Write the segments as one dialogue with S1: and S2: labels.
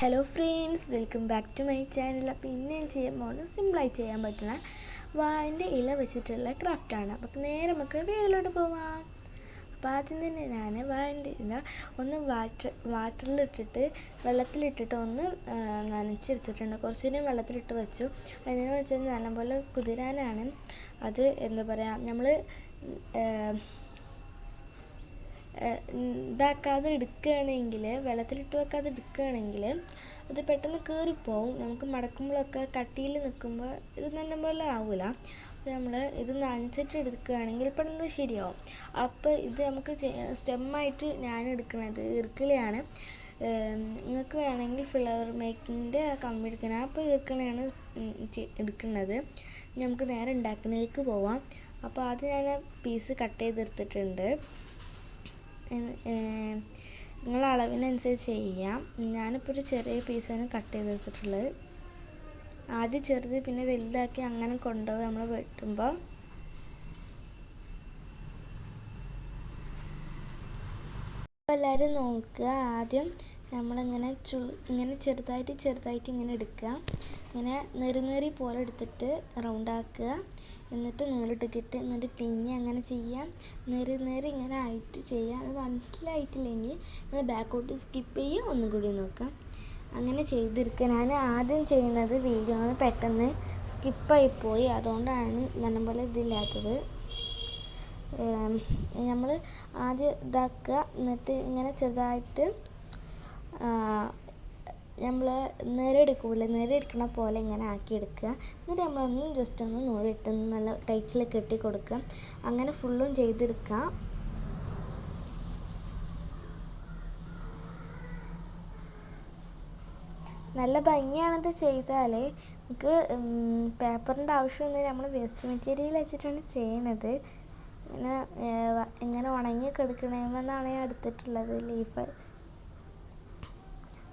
S1: Hello friends, welcome back to my channel. അപ്പോൾ ഇന്ന് ഞാൻ ചെയ്യാൻ പോകുന്നത് സിമ്പിളായി ചെയ്യാൻ പറ്റുന്ന വാഴൻ്റെ ഇല വെച്ചിട്ടുള്ള ക്രാഫ്റ്റാണ്. അപ്പോൾ നേരെ നമുക്ക് വീട്ടിലോട്ട് പോവാം. അപ്പോൾ ആദ്യം തന്നെ ഞാൻ വാഴൻ്റെ ഇല ഒന്ന് വാട്ടറിലിട്ടിട്ട് വെള്ളത്തിലിട്ടിട്ട് ഒന്ന് നനച്ചെടുത്തിട്ടുണ്ട്. കുറച്ച് നേരം വെള്ളത്തിലിട്ട് വെച്ചു. അതിന് വെച്ചാൽ നല്ലപോലെ കുതിരാനാണ്. അത് എന്താ പറയുക, നമ്മൾ ഇതാക്കാതെ എടുക്കുകയാണെങ്കിൽ, വെള്ളത്തിലിട്ട് വെക്കാതെ എടുക്കുകയാണെങ്കിൽ അത് പെട്ടെന്ന് കീറിപ്പോവും. നമുക്ക് മടക്കുമ്പോഴൊക്കെ കട്ടിയിൽ നിൽക്കുമ്പോൾ ഇത് നല്ലപോലെ ആവില്ല. അപ്പോൾ നമ്മൾ ഇത് നനച്ചിട്ട് എടുക്കുകയാണെങ്കിൽ പെട്ടെന്ന് ശരിയാവും. അപ്പോൾ ഇത് നമുക്ക് സ്റ്റെമ്മായിട്ട് ഞാൻ എടുക്കുന്നത് ഈർക്കിളിയാണ്. നിങ്ങൾക്ക് വേണമെങ്കിൽ ഫ്ലവർ മേക്കിങ്ങിൻ്റെ കമ്പി എടുക്കണം. അപ്പോൾ ഈർക്കിളിയാണ് എടുക്കുന്നത്. നമുക്ക് നേരെ ഉണ്ടാക്കുന്നതിലേക്ക് പോവാം. അപ്പോൾ ആദ്യം ഞാൻ പീസ് കട്ട് ചെയ്തെടുത്തിട്ടുണ്ട്. നിങ്ങൾ അളവിനനുസരിച്ച് ചെയ്യാം. ഞാനിപ്പോൾ ഒരു ചെറിയ പീസാണ് കട്ട് ചെയ്തെടുത്തിട്ടുള്ളത്. ആദ്യം ചെറുത് പിന്നെ വലുതാക്കി അങ്ങനെ കൊണ്ടുപോയി നമ്മൾ വെട്ടുമ്പോൾ എല്ലാവരും നോക്കുക. ആദ്യം നമ്മളിങ്ങനെ ഇങ്ങനെ ചെറുതായിട്ട് ഇങ്ങനെ എടുക്കുക. ഇങ്ങനെ നെറി പോലെ എടുത്തിട്ട് റൗണ്ടാക്കുക. എന്നിട്ട് നൂലിട്ടിട്ട് എന്നിട്ട് പിന്നെ അങ്ങനെ ചെയ്യാം. നെറി ഇങ്ങനെ ആയിട്ട് ചെയ്യാം. അത് മനസ്സിലായിട്ടില്ലെങ്കിൽ നിങ്ങൾ ബാക്കോട്ട് സ്കിപ്പ് ചെയ്യുക, ഒന്നും കൂടി നോക്കാം. അങ്ങനെ ചെയ്തെടുക്കുക. ഞാൻ ആദ്യം ചെയ്യുന്നത് വീഡിയോ പെട്ടെന്ന് സ്കിപ്പായിപ്പോയി, അതുകൊണ്ടാണ് നല്ലപോലെ ഇതില്ലാത്തത്. നമ്മൾ ആദ്യം ഇതാക്കുക. എന്നിട്ട് ഇങ്ങനെ ചെറുതായിട്ട് നമ്മൾ നെരെടുക്കണ പോലെ ഇങ്ങനെ ആക്കിയെടുക്കുക. എന്നിട്ട് നമ്മളൊന്ന് ജസ്റ്റ് ഒന്ന് നൂലിട്ട് നല്ല ടൈറ്റ്സിൽ കെട്ടി കൊടുക്കുക. അങ്ങനെ ഫുള്ളും ചെയ്തെടുക്കുക. നല്ല ഭംഗിയാണത് ചെയ്താൽ. നമുക്ക് പേപ്പറിൻ്റെ ആവശ്യമൊന്നും, നമ്മൾ വേസ്റ്റ് മെറ്റീരിയൽ വെച്ചിട്ടാണ് ചെയ്യണത്. ഇങ്ങനെ ഉണങ്ങി കിടക്കണമെന്നാണ് ഞാൻ എടുത്തിട്ടുള്ളത് ലീഫ്.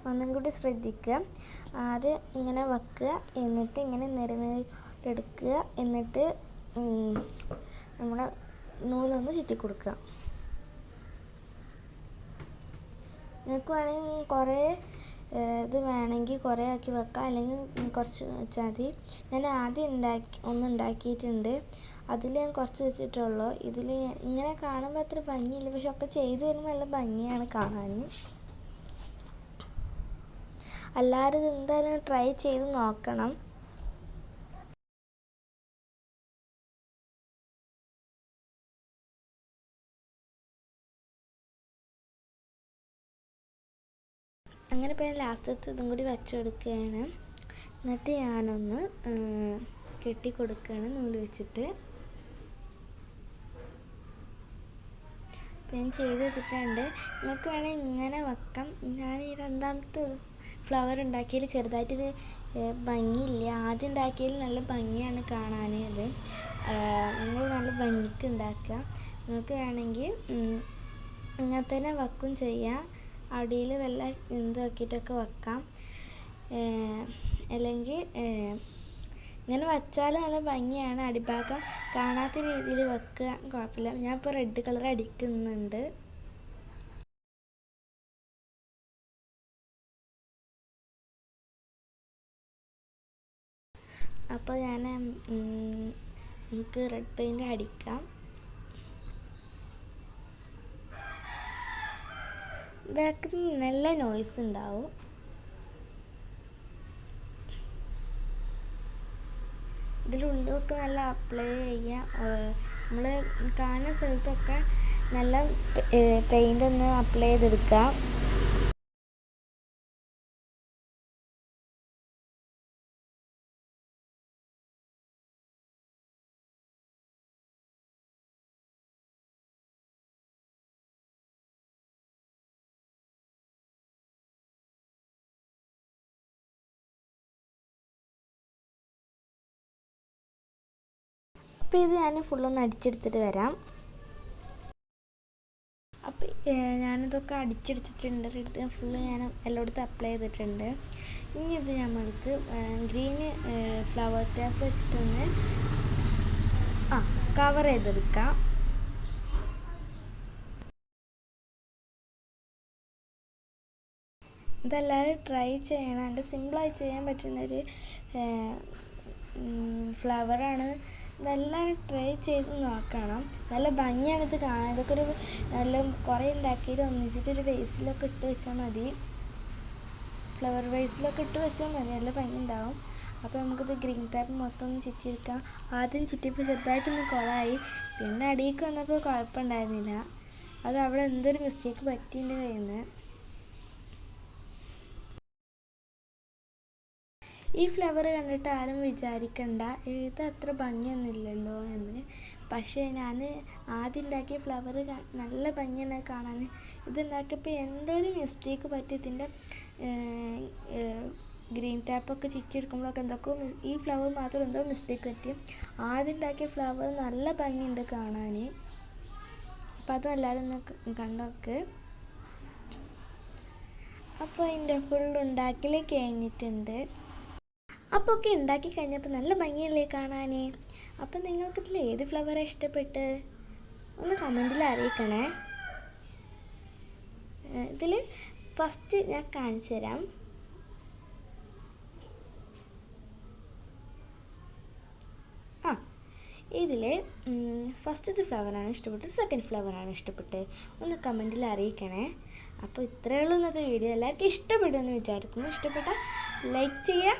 S1: ഒന്നും കൂടി ശ്രദ്ധിക്കുക. ആദ്യം ഇങ്ങനെ വെക്കുക, എന്നിട്ട് ഇങ്ങനെ നിരനിരട്ടെടുക്കുക. എന്നിട്ട് നമ്മുടെ നൂലൊന്ന് ചുറ്റി കൊടുക്കുക. നിങ്ങൾക്ക് വേണമെങ്കിൽ കുറേ ഇത് വേണമെങ്കിൽ കുറേ ആക്കി വെക്കാം, അല്ലെങ്കിൽ കുറച്ച് വെച്ചാൽ മതി. ഞാൻ ആദ്യം ഉണ്ടാക്കിയിട്ടുണ്ട്. അതിൽ ഞാൻ കുറച്ച് വെച്ചിട്ടുള്ളൂ. ഇതിൽ ഇങ്ങനെ കാണുമ്പോൾ അത്ര ഭംഗിയില്ല, പക്ഷെ ഒക്കെ ചെയ്ത് തരുമ്പോൾ നല്ല ഭംഗിയാണ് കാണാൻ. എല്ലാവരും ഇത് എന്തായാലും ട്രൈ ചെയ്ത് നോക്കണം. അങ്ങനെ ഇപ്പോൾ ഞാൻ ലാസ്റ്റത്തെ ഇതും കൂടി വെച്ചെടുക്കുകയാണ്. എന്നിട്ട് ഞാനൊന്ന് കെട്ടി കൊടുക്കുകയാണ് നൂല് വെച്ചിട്ട്. അപ്പോൾ ഞാൻ ചെയ്ത് വെച്ചിട്ടുണ്ട്. നിങ്ങൾക്ക് വേണമെങ്കിൽ ഇങ്ങനെ വെക്കാം. ഞാൻ ഈ രണ്ടാമത്തെ ഫ്ലവർ ഉണ്ടാക്കിയതിൽ ചെറുതായിട്ടൊരു ഭംഗിയില്ല. ആദ്യം ഉണ്ടാക്കിയതിൽ നല്ല ഭംഗിയാണ് കാണാൻ. അത് നിങ്ങൾ നല്ല ഭംഗിക്ക് ഉണ്ടാക്കുക. നിങ്ങൾക്ക് വേണമെങ്കിൽ ഇങ്ങനെ തന്നെ വെക്കും ചെയ്യാം. അടിയിൽ വല്ല ഇതാക്കിയിട്ടൊക്കെ വെക്കാം. അല്ലെങ്കിൽ ഇങ്ങനെ വച്ചാൽ നല്ല ഭംഗിയാണ്. അടിഭാഗം കാണാത്ത രീതിയിൽ വെക്കുക, കുഴപ്പമില്ല. ഞാനിപ്പോൾ റെഡ് കളർ അടിക്കുന്നുണ്ട്. അപ്പോൾ ഞാൻ നമുക്ക് റെഡ് പെയിൻ്റ് അടിക്കാം. ബാക്കിൽ നല്ല നോയ്സ് ഉണ്ടാവും. ഇതിലുള്ളതൊക്കെ നല്ല അപ്ലൈ ചെയ്യുക. നമ്മൾ കാണുന്ന സ്ഥലത്തൊക്കെ നല്ല പെയിൻ്റ് ഒന്ന് അപ്ലൈ ചെയ്തെടുക്കുക. അപ്പോൾ ഇത് ഞാൻ ഫുള്ളൊന്ന് അടിച്ചെടുത്തിട്ട് വരാം. അപ്പോൾ ഞാനിതൊക്കെ അടിച്ചെടുത്തിട്ടുണ്ട്. ഫുള്ള് ഞാൻ എല്ലായിടത്തും അപ്ലൈ ചെയ്തിട്ടുണ്ട്. ഇനി ഇത് നമ്മൾക്ക് ഗ്രീൻ ഫ്ലവർ ടാപ്പ് വെച്ചിട്ടൊന്ന് കവർ ചെയ്തെടുക്കാം. ഇതെല്ലാവരും ട്രൈ ചെയ്യണം. എൻ്റെ സിമ്പിളായി ചെയ്യാൻ പറ്റുന്നൊരു ഫ്ലവറാണ്. ഇതെല്ലാവരും ട്രൈ ചെയ്ത് നോക്കണം. നല്ല ഭംഗിയാണ് ഇത് കാണാൻ. ഇതൊക്കെ ഒരു നല്ല കുറേ ഉണ്ടാക്കിയിട്ട് ഒന്നിച്ചിട്ടൊരു വേസിലൊക്കെ ഇട്ട് വെച്ചാൽ മതി. ഫ്ലവർ വേസിലൊക്കെ ഇട്ട് വെച്ചാൽ മതി, നല്ല ഭംഗി ഉണ്ടാവും. അപ്പോൾ നമുക്കിത് ഗ്രീൻ ടാപ്പ് മൊത്തം ഒന്ന് ചുറ്റിയെടുക്കാം. ആദ്യം ചുറ്റിയപ്പോൾ ചെറുതായിട്ടൊന്ന് കുളമായി, പിന്നെ അടിയിലേക്ക് വന്നപ്പോൾ കുഴപ്പമുണ്ടായിരുന്നില്ല. അത് അവിടെ എന്തൊരു മിസ്റ്റേക്ക് പറ്റിൻ്റെ കയ്യിൽ നിന്ന്. ഈ ഫ്ലവർ കണ്ടിട്ട് ആരും വിചാരിക്കണ്ട ഇത് അത്ര ഭംഗിയൊന്നുമില്ലല്ലോ എന്ന്. പക്ഷേ ഞാൻ ആദ്യം ഉണ്ടാക്കിയ ഫ്ലവർ നല്ല ഭംഗിയാണ് കാണാൻ. ഇതുണ്ടാക്കിയപ്പോൾ എന്തൊരു മിസ്റ്റേക്ക് പറ്റി, ഇതിൻ്റെ ഗ്രീൻ ടാപ്പൊക്കെ ചുറ്റിയെടുക്കുമ്പോഴൊക്കെ എന്തൊക്കെയോ ഈ ഫ്ലവർ മാത്രം എന്തോ മിസ്റ്റേക്ക് പറ്റി. ആദ്യം ഉണ്ടാക്കിയ ഫ്ലവർ നല്ല ഭംഗിയുണ്ട് കാണാൻ. അപ്പം അതും എല്ലാവരും ഒന്ന് കണ്ടോക്ക്. അപ്പോൾ അതിൻ്റെ ഫുൾ ഉണ്ടാക്കൽ കഴിഞ്ഞിട്ടുണ്ട്. അപ്പോൾ ഒക്കെ ഉണ്ടാക്കി കഴിഞ്ഞപ്പോൾ നല്ല ഭംഗിയല്ലേ കാണാൻ. അപ്പം നിങ്ങൾക്കിതിൽ ഏത് ഫ്ലവറാണ് ഇഷ്ടപ്പെട്ട് ഒന്ന് കമൻറ്റിൽ അറിയിക്കണേ. ഇതിൽ ഫസ്റ്റ് ഞാൻ കാണിച്ചു തരാം. ഇതിൽ ഫസ്റ്റത്തെ ഫ്ലവറാണ് ഇഷ്ടപ്പെട്ടത്, സെക്കൻഡ് ഫ്ലവറാണ് ഇഷ്ടപ്പെട്ടത് ഒന്ന് കമൻറ്റിൽ അറിയിക്കണേ. അപ്പോൾ ഇത്രയേ ഉള്ളൂ ഇന്നത്തെ വീഡിയോ. എല്ലാവർക്കും ഇഷ്ടപ്പെടുമെന്ന് വിചാരിക്കുന്നു. ഇഷ്ടപ്പെട്ടാൽ ലൈക്ക് ചെയ്യുക,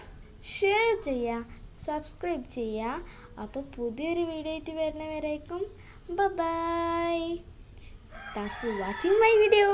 S1: ഷെയർ ചെയ്യുക, സബ്സ്ക്രൈബ് ചെയ്യുക. അപ്പോൾ പുതിയൊരു വീഡിയോ ആയിട്ട് വരുന്നവരേക്കും bye. Thanks for watching my video.